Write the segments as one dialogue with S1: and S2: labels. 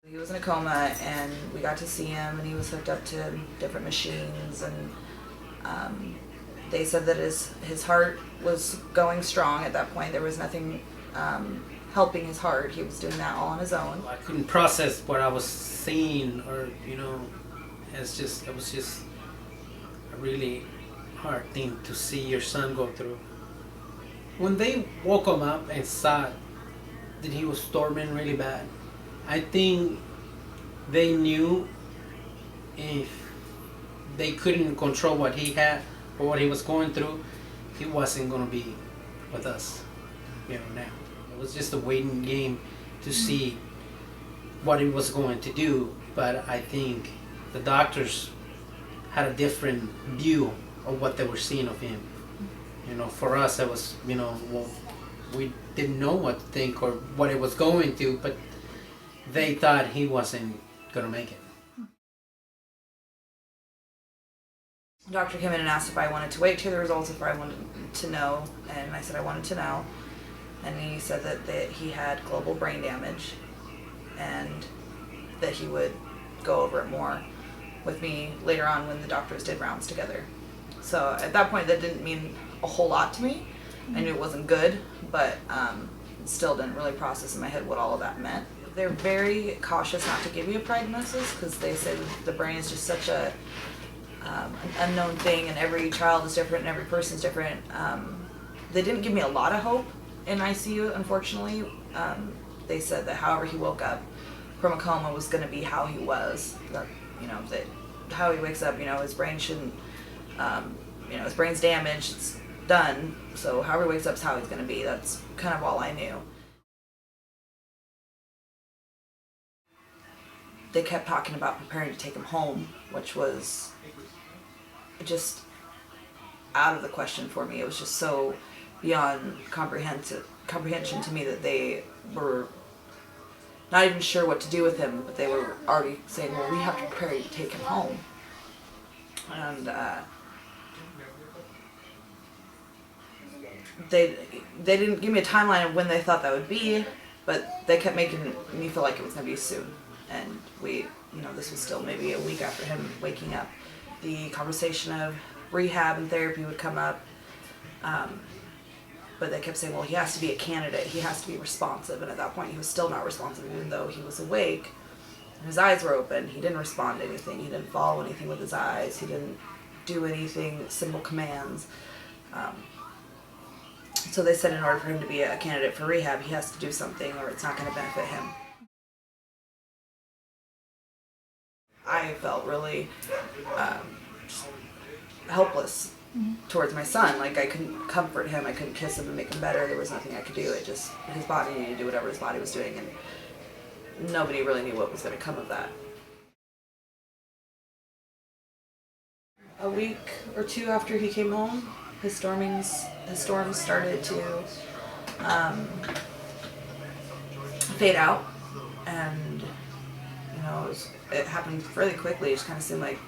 S1: He was in a coma, and we got to see him, and he was hooked up to different machines, and they said that his heart was going strong at that point. There was nothing helping his heart. He was doing that all on his own.
S2: I couldn't process what I was seeing, or it was just a really hard thing to see your son go through. When they woke him up and saw that he was storming really bad, I think they knew if they couldn't control what he had or what he was going through, he wasn't going to be with us, now. It was just a waiting game to see what he was going to do, but I think the doctors had a different view of what they were seeing of him. For us, it was, well, we didn't know what to think or what it was going to, but they thought he wasn't going to make it.
S1: The doctor came in and asked if I wanted to wait to the results, if I wanted to know, and I said I wanted to know. And he said that he had global brain damage, and that he would go over it more with me later on when the doctors did rounds together. So at that point, that didn't mean a whole lot to me. I knew it wasn't good, but still didn't really process in my head what all of that meant. They're very cautious not to give you a prognosis because they say that the brain is just such an unknown thing, and every child is different and every person's different. They didn't give me a lot of hope in ICU, unfortunately. They said that however he woke up from a coma was going to be how he was. That how he wakes up, his brain shouldn't, his brain's damaged, it's done. So however he wakes up is how he's going to be. That's kind of all I knew. They kept talking about preparing to take him home, which was just out of the question for me. It was just so beyond comprehension to me that they were not even sure what to do with him, but they were already saying, well, we have to prepare to take him home. And they didn't give me a timeline of when they thought that would be, but they kept making me feel like it was going to be soon. And this was still maybe a week after him waking up. The conversation of rehab and therapy would come up, but they kept saying, well, he has to be a candidate, he has to be responsive, and at that point he was still not responsive, even though he was awake and his eyes were open. He didn't respond to anything, he didn't follow anything with his eyes, he didn't do anything, simple commands. So they said in order for him to be a candidate for rehab, he has to do something or it's not going to benefit him. I felt really helpless towards my son. Like, I couldn't comfort him, I couldn't kiss him and make him better. There was nothing I could do. His body needed to do whatever his body was doing, and nobody really knew what was going to come of that. A week or two after he came home, his storms started to fade out, and it happened really quickly. It just kind of seemed like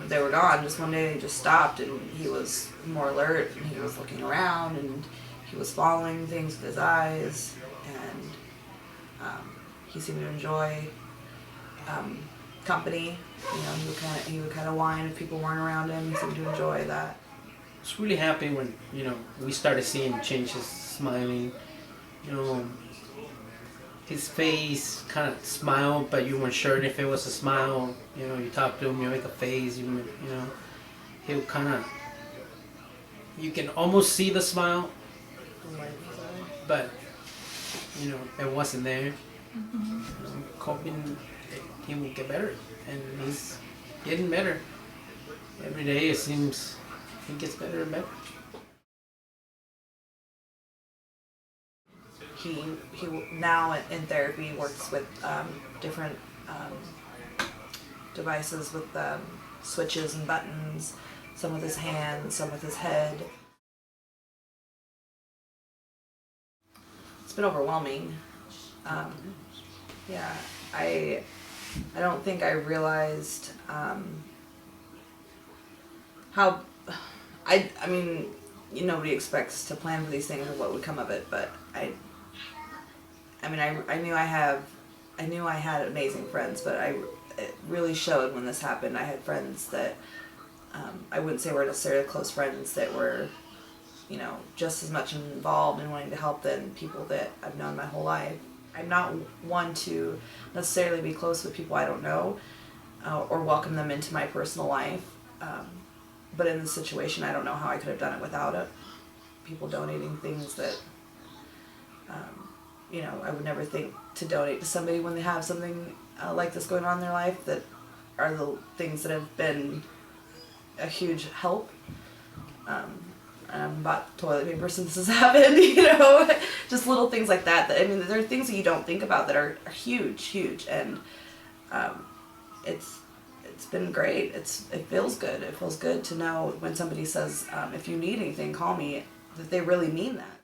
S1: they were gone. Just one day, he just stopped, and he was more alert, and he was looking around, and he was following things with his eyes, and he seemed to enjoy company. He would kind of whine if people weren't around him. He seemed to enjoy that.
S2: I was really happy when we started seeing changes, smiling. His face kind of smiled, but you weren't sure if it was a smile. You talk to him, you make a face, he'll kind of, you can almost see the smile, but it wasn't there. Hoping he will get better, and he's getting better. Every day it seems he gets better and better.
S1: He now in therapy works with different devices with switches and buttons, some with his hands, some with his head. It's been overwhelming. Yeah, I don't think I realized how I mean, nobody expects to plan for these things or what would come of it, but I knew I I knew I had amazing friends, but it really showed when this happened. I had friends that I wouldn't say were necessarily close friends that were, you know, just as much involved in wanting to help than people that I've known my whole life. I'm not one to necessarily be close with people I don't know or welcome them into my personal life. But in this situation, I don't know how I could have done it without it. People donating things that, you know, I would never think to donate to somebody when they have something like this going on in their life, that are the things that have been a huge help. I haven't bought toilet paper since this happened, you know, just little things like that. I mean, there are things that you don't think about that are huge, and it's been great. It feels good. It feels good to know when somebody says, if you need anything, call me, that they really mean that.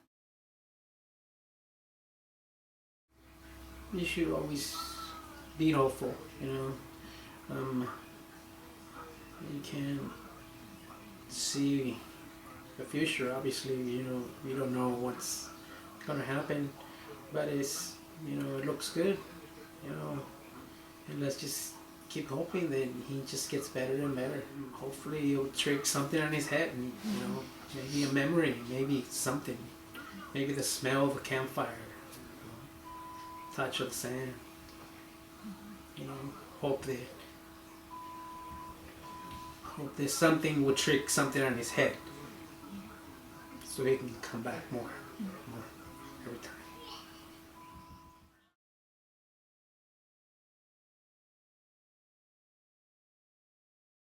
S2: You should always be hopeful, you know. You can see the future. Obviously, you know, we don't know what's gonna happen, but it's, you know, it looks good, you know, and let's just keep hoping that he just gets better and better. Hopefully he'll trick something on his head, and, you know, maybe a memory, maybe something, maybe the smell of a campfire, touch of the sand, you know. Hope there's something will trick something on his head so he can come back more every time.